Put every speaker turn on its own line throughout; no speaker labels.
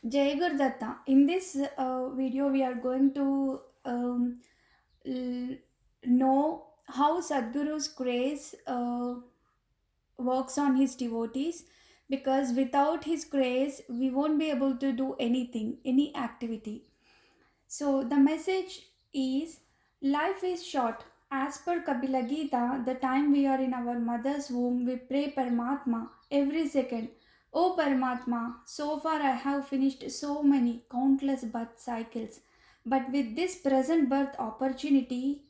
Jai Gurdatta. In this video, we are going to l- know how Sadhguru's grace works on his devotees, because without his grace, we won't be able to do anything, any activity. So, the message is life is short. As per Kapila Gita, the time we are in our mother's womb, we pray Paramatma every second. Oh Paramatma, so far I have finished so many countless birth cycles. But with this present birth opportunity,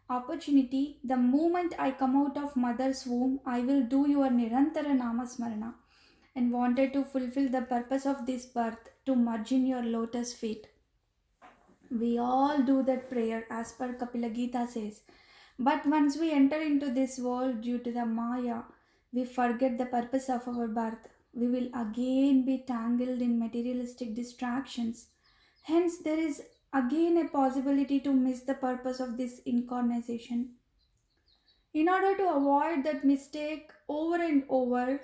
the moment I come out of mother's womb, I will do your Nirantara Namasmarana and wanted to fulfill the purpose of this birth to merge in your lotus feet. We all do that prayer as per Kapila Gita says. But once we enter into this world due to the Maya, we forget the purpose of our birth. We will again be tangled in materialistic distractions. Hence, there is again a possibility to miss the purpose of this incarnation. In order to avoid that mistake over and over,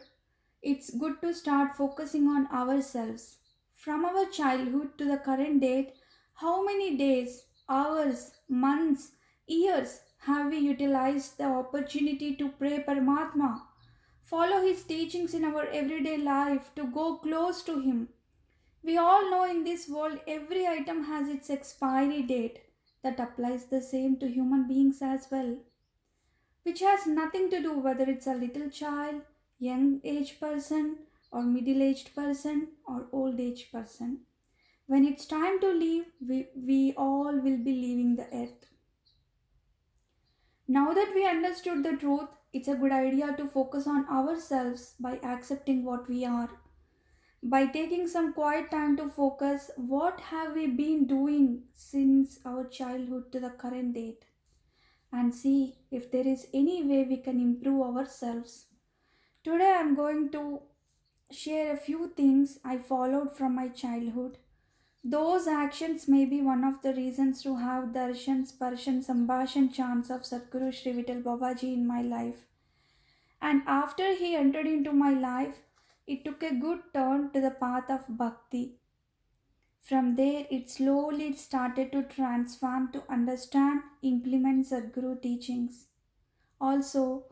it's good to start focusing on ourselves. From our childhood to the current date, how many days, hours, months, years have we utilized the opportunity to pray Paramatma? Follow his teachings in our everyday life to go close to him. We all know in this world every item has its expiry date. That applies the same to human beings as well, which has nothing to do whether it's a little child, young age person, or middle aged person, or old age person. When it's time to leave, we all will be leaving the earth. Now that we understood the truth, it's a good idea to focus on ourselves by accepting what we are. By taking some quiet time to focus, what have we been doing since our childhood to the current date? And see if there is any way we can improve ourselves. Today I'm going to share a few things I followed from my childhood. Those actions may be one of the reasons to have darshan, sparshan, sambhashan chants of Sadhguru Sri Vital Babaji in my life. And after he entered into my life, it took a good turn to the path of bhakti. From there, it slowly started to transform to understand, implement Sadhguru teachings. Also,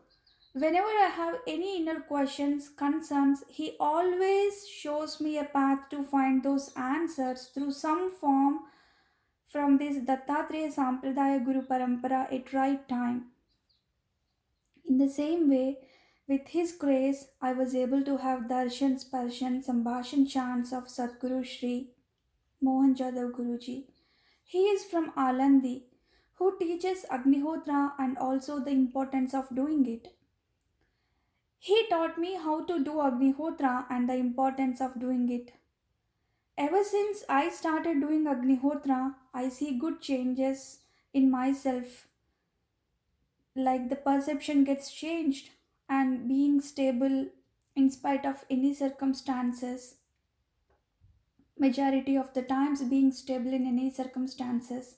whenever I have any inner questions, concerns, he always shows me a path to find those answers through some form from this Dattatreya Sampradaya Guru Parampara at right time. In the same way, with his grace, I was able to have darshan, sparshan, sambhashan chants of Sadguru Sri Mohan Jadhav Guruji. He is from Alandi, who teaches Agnihotra and also the importance of doing it. He taught me how to do Agnihotra and the importance of doing it. Ever since I started doing Agnihotra, I see good changes in myself, like the perception gets changed and being stable in spite of any circumstances. Majority of the times being stable in any circumstances.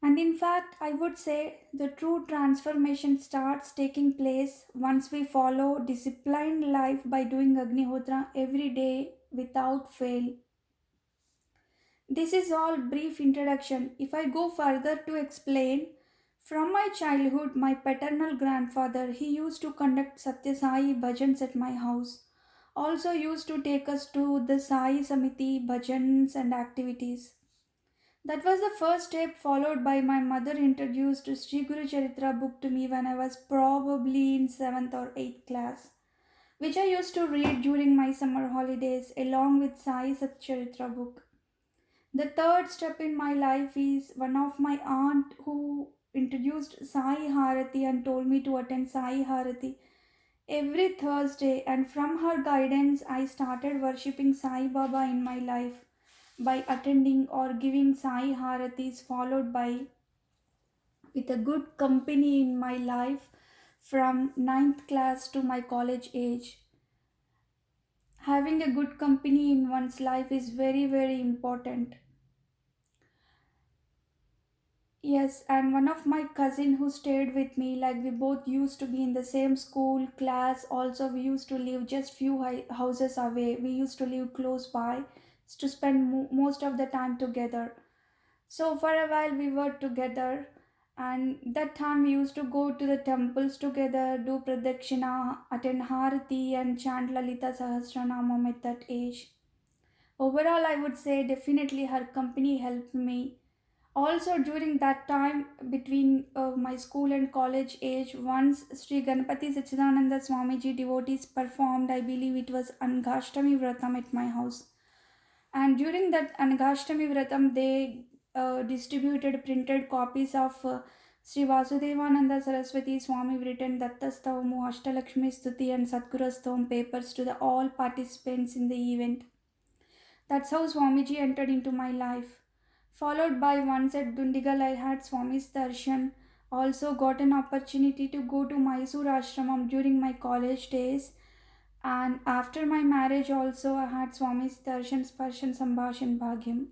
And in fact, I would say the true transformation starts taking place once we follow disciplined life by doing Agnihotra every day without fail. This is all brief introduction. If I go further to explain, from my childhood, my paternal grandfather, he used to conduct Satya Sai bhajans at my house. Also used to take us to the Sai Samiti bhajans and activities. That was the first step, followed by my mother introduced Sri Guru Charitra book to me when I was probably in 7th or 8th class, which I used to read during my summer holidays along with Sai Sat Charitra book. The third step in my life is one of my aunt who introduced Sai Harati and told me to attend Sai Harati every Thursday, and from her guidance I started worshipping Sai Baba in my life by attending or giving Sai Haratis, followed by with a good company in my life from ninth class to my college age. Having a good company in one's life is very, very important. Yes, and one of my cousin who stayed with me, like we both used to be in the same school class. Also, we used to live just few houses away. We used to live close by to spend most of the time together. So for a while we were together, and that time we used to go to the temples together, do pradakshina, attend harati, and chant Lalita Sahasranamam at that age. Overall, I would say definitely her company helped me. Also, during that time between my school and college age, once Sri Ganpati Sachidananda Swamiji devotees performed, I believe it was Angashtami Vratam at my house. And during that Angashtami Vratam, they distributed printed copies of Sri Vasudevananda Saraswati Swami written Dattastavamu, Ashtalakshmi Stuti, and Sadgurastavam papers to the all participants in the event. That's how Swamiji entered into my life. Followed by once at Dundigal, I had Swami's darshan. Also got an opportunity to go to Mysore Ashramam during my college days. And after my marriage, also I had Swami's darshan, sparshan, sambhashan, bhagyam.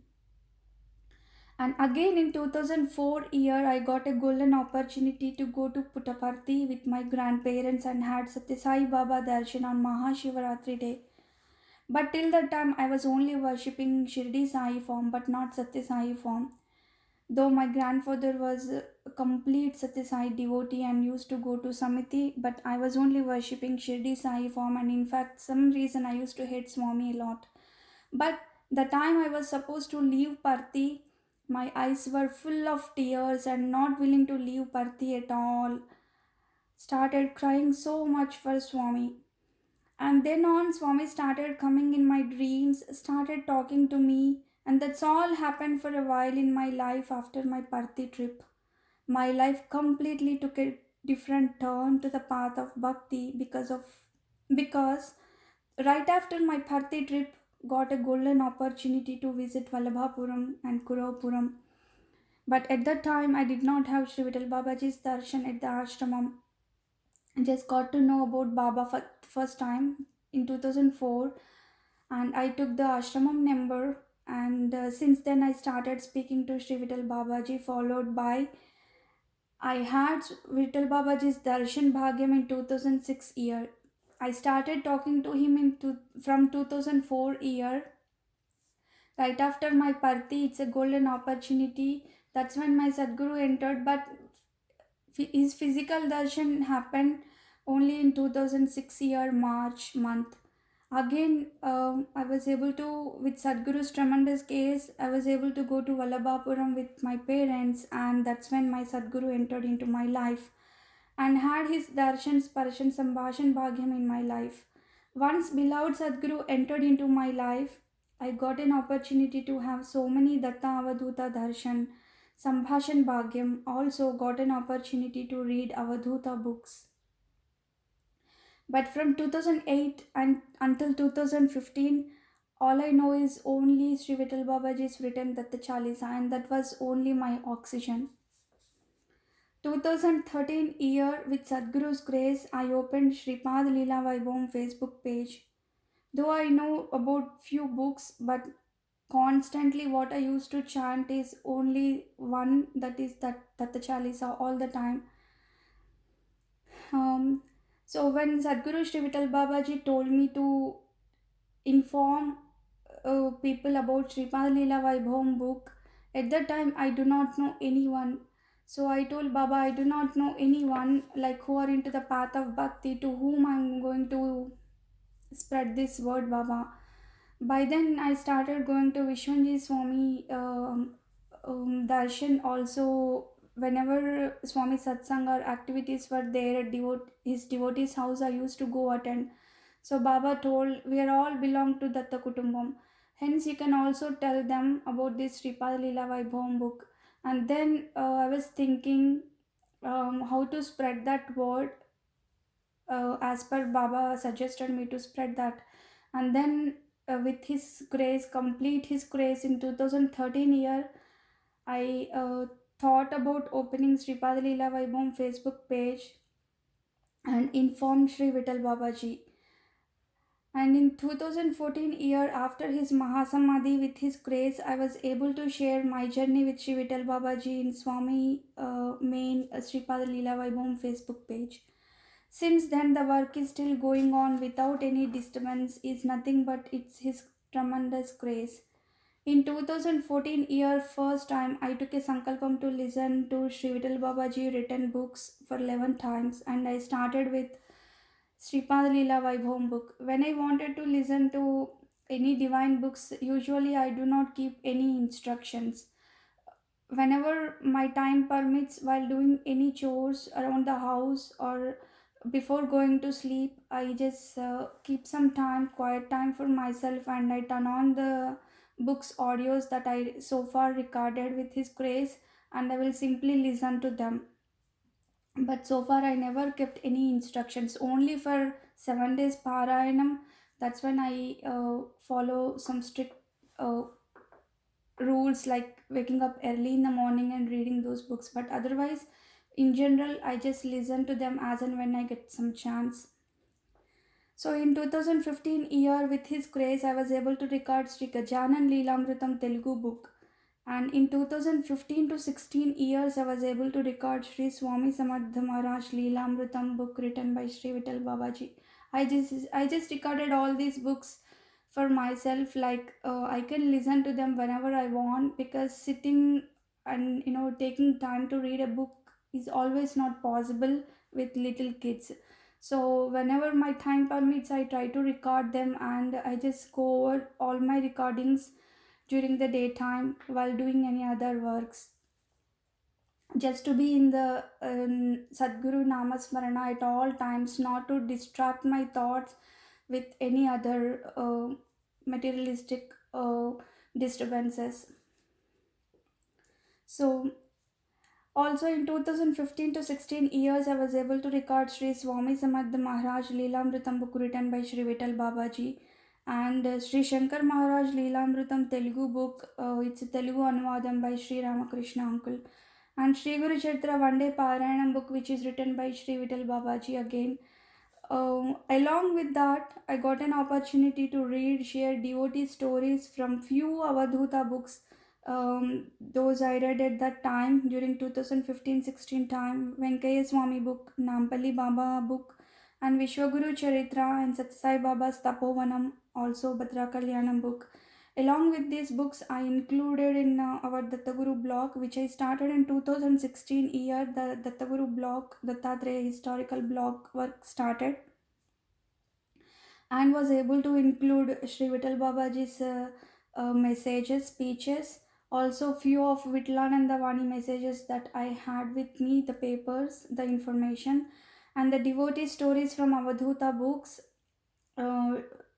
And again in 2004 year, I got a golden opportunity to go to Puttaparthi with my grandparents and had Satya Sai Baba darshan on Mahashivaratri day. But till that time, I was only worshipping Shirdi Sai form, but not Satya Sai form. Though my grandfather was a complete Satya Sai devotee and used to go to Samiti, but I was only worshipping Shirdi Sai form, and in fact, some reason I used to hate Swami a lot. But the time I was supposed to leave Parthi, my eyes were full of tears and not willing to leave Parthi at all. Started crying so much for Swami. And then on, Swami started coming in my dreams, started talking to me, and that's all happened for a while in my life after my Parthi trip. My life completely took a different turn to the path of bhakti because right after my Parthi trip got a golden opportunity to visit Vallabhapuram and Kuropuram. But at that time I did not have Sri Vittal Babaji's darshan at the ashramam. I just got to know about Baba for first time in 2004, and I took the ashramam number. And since then, I started speaking to Sri Vittal Babaji, followed by I had Vittal Babaji's Darshan Bhagyam in 2006 year. I started talking to him from 2004 year. Right after my Parthi, it's a golden opportunity. That's when my Sadguru entered, but his physical darshan happened only in 2006 year March month. Again, I was able to, with Sadhguru's tremendous case, I was able to go to Vallabhapuram with my parents, and that's when my Sadhguru entered into my life and had his darshan, sparshan, sambhashan bhagyam in my life. Once beloved Sadhguru entered into my life, I got an opportunity to have so many Datta Avadhuta darshan, sambhashan bhagyam, also got an opportunity to read Avadhuta books. But from 2008 and until 2015, all I know is only Sri Vittal Babaji's written Datta Chalisa, and that was only my oxygen. 2013 year, with Sadhguru's grace, I opened Shripad Leela Vaibhavam Facebook page. Though I know about few books, but constantly what I used to chant is only one, that is that Datta Chalisa all the time. Um, so when Sadhguru Sri Vittal Babaji told me to inform people about Sripad Leela Vaibhavam book, at that time I do not know anyone. So I told Baba, I do not know anyone like who are into the path of bhakti to whom I'm going to spread this word, Baba. By then, I started going to Vishwanji Swami darshan. Also, whenever Swami satsang or activities were there at his devotee's house, I used to go attend. So Baba told, we are all belong to Datta Kutumbam. Hence, you can also tell them about this Sripad Leela Vaibhavam book. And then I was thinking how to spread that word as per Baba suggested me to spread that. And then, with his grace, complete his grace in 2013 year, I thought about opening Sripad Leela Vaibhavam Facebook page and informed Sri Vittal Babaji. And in 2014 year after his Mahasamadhi with his grace, I was able to share my journey with Sri Vittal Babaji in Swami main Sripada Leela Vaibhavam Facebook page. Since then, the work is still going on without any disturbance. Is nothing but it's his tremendous grace. In 2014 year, first time I took a sankalpam to listen to Sri Vittal Babaji written books for 11 times, and I started with Sripad Leela Vaibhavam book. When I wanted to listen to any divine books, usually I do not keep any instructions. Whenever my time permits, while doing any chores around the house or before going to sleep, I just keep some time, quiet time for myself, and I turn on the books audios that I so far recorded with His grace, and I will simply listen to them. But so far I never kept any instructions, only for 7 days parayanam. That's when I follow some strict uh, rules, like waking up early in the morning and reading those books. But otherwise, in general, I just listen to them as and when I get some chance. So in 2015 year, with his grace, I was able to record Sri Gajanan Leelamritam Telugu book. And in 2015 to 16 years, I was able to record Sri Swami Samartha Maharaj Leelamritam book written by Sri Vittal Babaji. I just recorded all these books for myself. Like I can listen to them whenever I want, because sitting and taking time to read a book is always not possible with little kids. So whenever my time permits, I try to record them, and I just go over all my recordings during the daytime while doing any other works, just to be in the Sadguru Namasmarana at all times, not to distract my thoughts with any other materialistic disturbances. So also in 2015 to 16 years, I was able to record Sri Swami Samartha Maharaj Leelamritam book written by Sri Vittal Babaji, and Sri Shankar Maharaj Leelamritam Telugu book. It's a Telugu Anuvadam by Sri Ramakrishna Uncle, and Sri Guru Charitra One Day Parayanam book, which is written by Sri Vittal Babaji again. Along with that, I got an opportunity to read, share devotee stories from few Avadhuta books. Those I read at that time during 2015-16 time: Venkaya Swami book, Nampalli Baba book, and Vishwaguru Charitra, and Satsai Baba's Tapovanam, also Bhadra Kalyanam book. Along with these books, I included in our Dattaguru blog, which I started in 2016 year. The Dattaguru blog, Dattatreya historical blog work started, and was able to include Sri Vittal Babaji's messages, speeches, also few of Vitlananda Vani messages that I had with me, the papers, the information, and the devotee stories from Avadhuta books.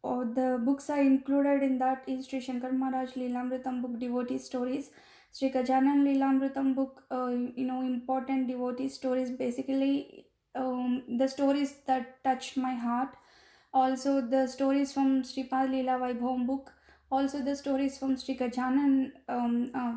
Or the books I included in that is Sri Shankar Maharaj Leelamritam book, devotee stories, Sri Gajanan Leelamritam book, important devotee stories, basically the stories that touched my heart. Also the stories from Sripad Leela Vaibhavam book, also the stories from Sri Gajanan,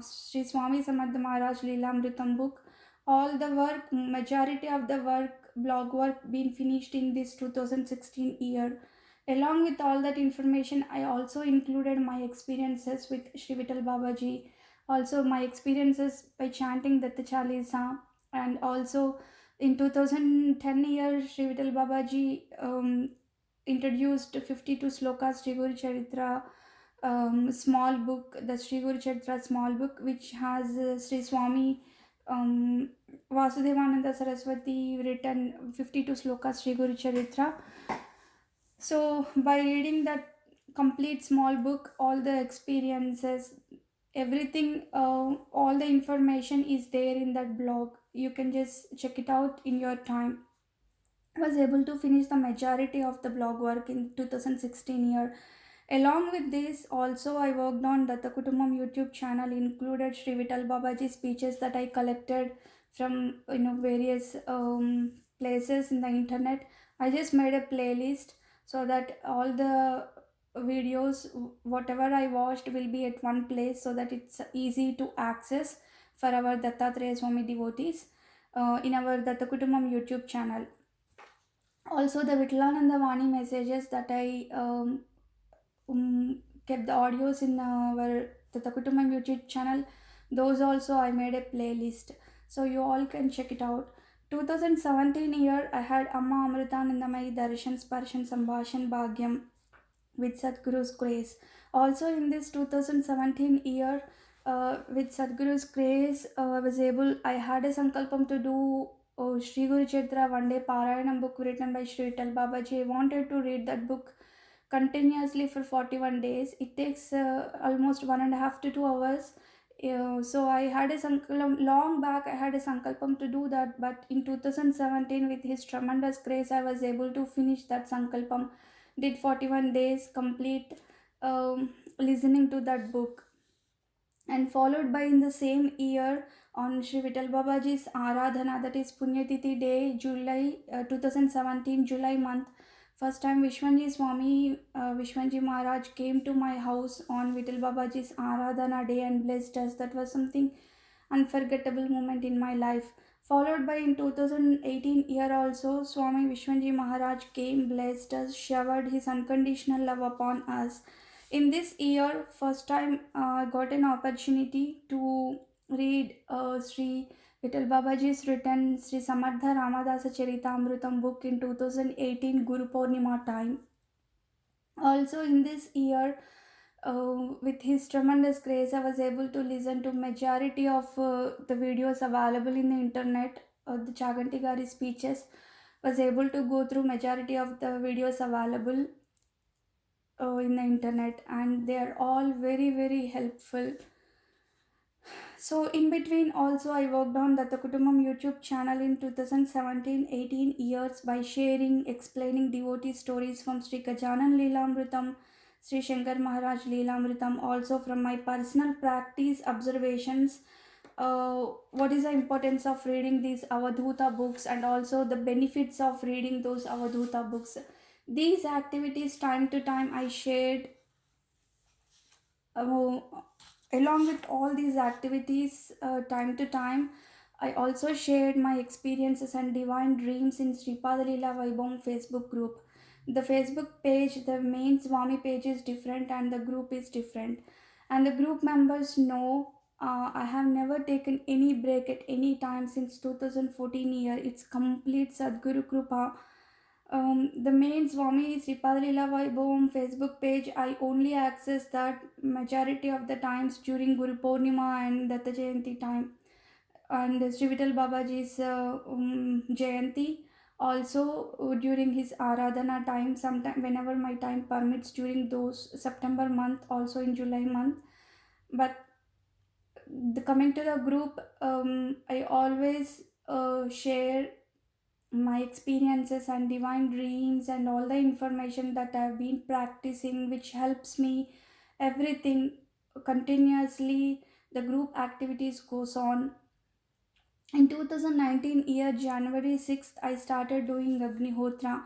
Sri Swami Samartha Maharaj Leelamritam book. All the work, majority of the work, blog work, been finished in this 2016 year. Along with all that information, I also included my experiences with Sri Vittal Babaji, also my experiences by chanting Datta Chalisa, and also in 2010 year, Sri Vittal Babaji introduced 52 slokas Sri Guru Charitra small book, the Sri Guru Charitra small book, which has Sri Swami um, Vasudevananda Saraswati written 52 slokas Sri Guru Charitra. So, by reading that complete small book, all the experiences, everything, all the information is there in that blog. You can just check it out in your time. I was able to finish the majority of the blog work in 2016 year. Along with this, also I worked on Datta Kutumbam YouTube channel, included Sri Vittal Babaji speeches that I collected from various places in the internet. I just made a playlist so that all the videos, whatever I watched, will be at one place, so that it's easy to access for our Dattatreya Swami devotees in our Datta Kutumbam YouTube channel. Also, the Vitlananda Vani messages that I kept the audios in our Datta Kutumbam YouTube channel. Those also I made a playlist, so you all can check it out. 2017 year I had Amma Amritanandamai Darshan Sparshan Sambhashan Bhagyam with Sadhguru's grace. Also, in this 2017 year, with Sadhguru's grace, I had a sankalpam to do Sri Guru Chaitra one day Parayanam book written by Sri Vital Babaji. I wanted to read that book continuously for 41 days. It takes almost 1.5 to 2 hours. So I had a sankalpam long back. I had a sankalpam to do that, but in 2017, with his tremendous grace, I was able to finish that sankalpam. Did 41 days complete listening to that book, and followed by in the same year on Sri Vital Babaji's Aradhana, that is Punyatithi Day, July 2017, July month. First time Vishwanji Swami, Vishwanji Maharaj came to my house on Vital Babaji's Aradhana Day and blessed us. That was something unforgettable moment in my life. Followed by in 2018 year also, Swami Vishwanji Maharaj came, blessed us, showered his unconditional love upon us. In this year, first time I got an opportunity to read Sri Vital Babaji's written Sri Samartha Ramadasa Charitamrutam book in 2018 Guru Purnima time. Also in this year, with his tremendous grace, I was able to listen to majority of the videos available in the internet. The Chaganti Gari speeches, was able to go through majority of the videos available in the internet, and they are all very very helpful. So in between also I worked on the Kutumbam YouTube channel in 2017-18 years by sharing, explaining devotee stories from Sri Gajanan Leelamritam, Sri Shankar Maharaj Leelamritam, also from my personal practice observations. What is the importance of reading these Avadhuta books, and also the benefits of reading those Avadhuta books. These activities time to time I shared. uh, Along with all these activities, time to time, I also shared my experiences and divine dreams in Sripadalila Vaibhavam Facebook group. The Facebook page, the main Swami page is different and the group is different. And the group members know I have never taken any break at any time since 2014 year. It's complete Sadhguru Krupa. The main Swami Sripadalila Vaibhavam Facebook page, I only access that majority of the times during Guru Purnima and Datta Jayanti time, and Sri Vital Babaji's Jayanti. Also during his Aradhana time, sometime whenever my time permits during those September month, also in July month. But coming to the group, I always share my experiences and divine dreams and all the information that I've been practicing, which helps me everything continuously. The group activities goes on. In 2019 year January 6th, I started doing Agnihotra,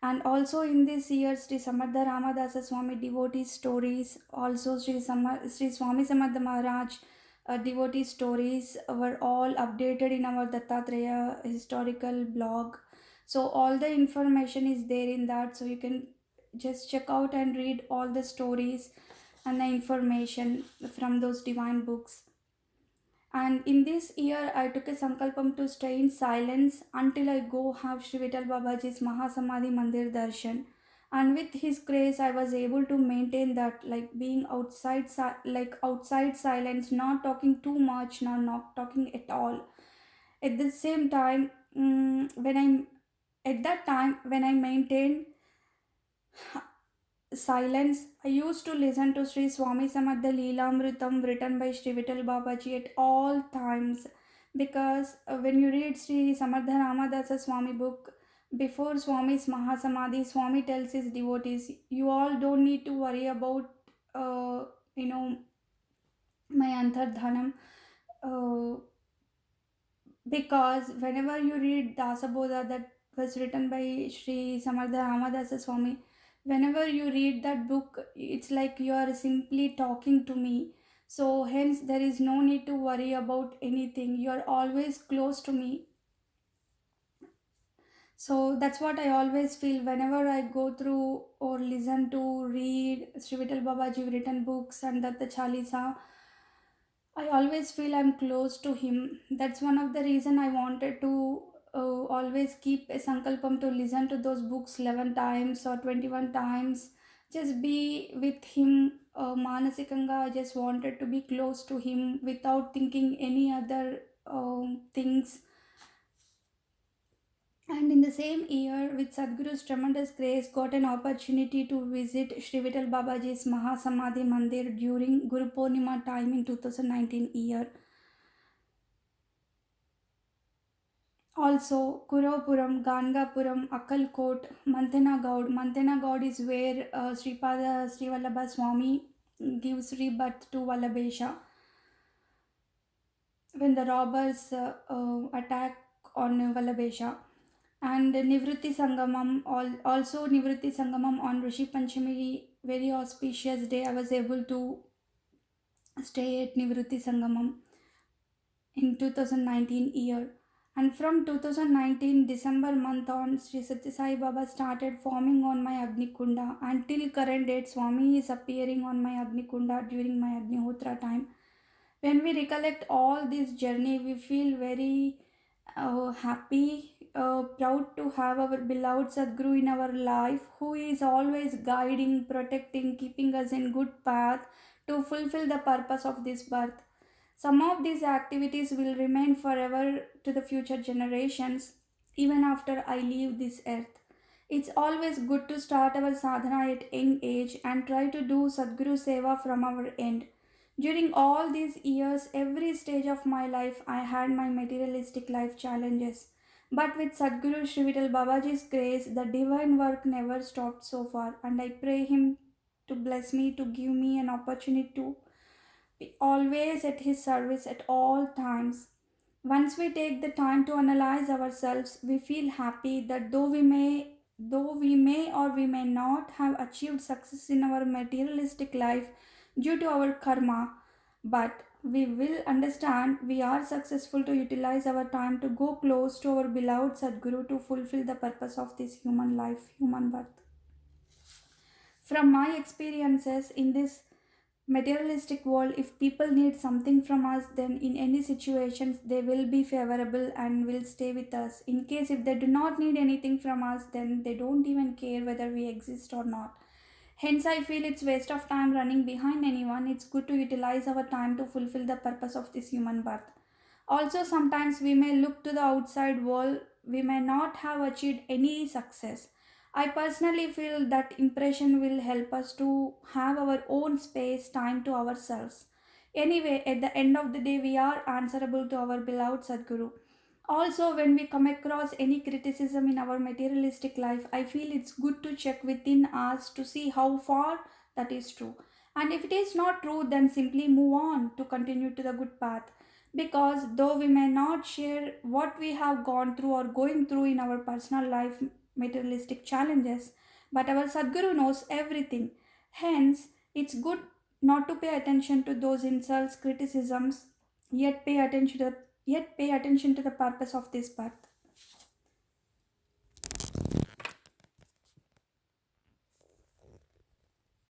and also in this year Sri Samartha Ramadasa Swami devotee stories, also Sri Swami Samartha Maharaj devotee stories were all updated in our Dattatreya historical blog. So all the information is there in that, so you can just check out and read all the stories and the information from those divine books. And in this year, I took a sankalpam to stay in silence until I go have Sri Vital Babaji's Mahasamadhi Mandir darshan. And with his grace, I was able to maintain that, like being outside, like outside silence, not talking too much, not talking at all. At the same time, when I at that time when I maintained silence, I used to listen to Sri Swami Samadha Leelamritam written by Sri Vital Babaji at all times, because when you read Sri Samartha Ramadasa Swami book, before Swami's Mahasamadhi, Swami tells his devotees, you all don't need to worry about, you know, my Antardhanam. Uh, because whenever you read Dasabodha that was written by Sri Samartha Ramadasa Swami, whenever you read that book, it's like you are simply talking to me. So hence there is no need to worry about anything. You are always close to me. So that's what I always feel whenever I go through or listen to read Sri Vital Babaji written books and Datta Chalisa. I always feel I'm close to him. That's one of the reason I wanted to always keep a sankalpam to listen to those books 11 times or 21 times. Just be with him manasikanga. I just wanted to be close to him without thinking any other things. And in the same year, with Sadhguru's tremendous grace, got an opportunity to visit Sri Vital Babaji's Mahasamadhi Mandir during Guru Purnima time in 2019 year. Also, Kuropuram, Gangapuram, Akkalkot, Mantena Gaud. Mantena Gaud is where Sripada Sri Vallabha Swami gives rebirth to Vallabhesha when the robbers attack on Vallabhesha. And Nivritti Sangamam, also Nivritti Sangamam on Rishi Panchami, very auspicious day. I was able to stay at Nivritti Sangamam in 2019 year. And from 2019 December month on, Sri Satya Sai Baba started forming on my Agni Kunda. Until current date, Swami is appearing on my Agni Kunda during my Agnihotra time. When we recollect all this journey, we feel very happy, proud to have our beloved Sadguru in our life, who is always guiding, protecting, keeping us in good path to fulfill the purpose of this birth. Some of these activities will remain forever to the future generations, even after I leave this earth. It's always good to start our sadhana at young age and try to do Sadguru Seva from our end. During all these years, every stage of my life, I had my materialistic life challenges. But with Sadguru Sri Vital Babaji's grace, the divine work never stopped so far, and I pray him to bless me, to give me an opportunity to be always at his service at all times. Once we take the time to analyze ourselves, we feel happy that though we may or we may not have achieved success in our materialistic life due to our karma, but we will understand we are successful to utilize our time to go close to our beloved Sadguru to fulfill the purpose of this human life, human birth. From my experiences in this materialistic world, if people need something from us, then in any situations they will be favorable and will stay with us. In case if they do not need anything from us, then they don't even care whether we exist or not. Hence, I feel it's waste of time running behind anyone. It's good to utilize our time to fulfill the purpose of this human birth. Also, sometimes we may look to the outside world, we may not have achieved any success. I personally feel that impression will help us to have our own space, time to ourselves. Anyway, at the end of the day, we are answerable to our beloved Sadguru. Also, when we come across any criticism in our materialistic life, I feel it's good to check within us to see how far that is true. And if it is not true, then simply move on to continue to the good path. Because though we may not share what we have gone through or going through in our personal life, materialistic challenges, but our Sadguru knows everything. Hence, it's good not to pay attention to those insults, criticisms, yet pay attention to the purpose of this birth.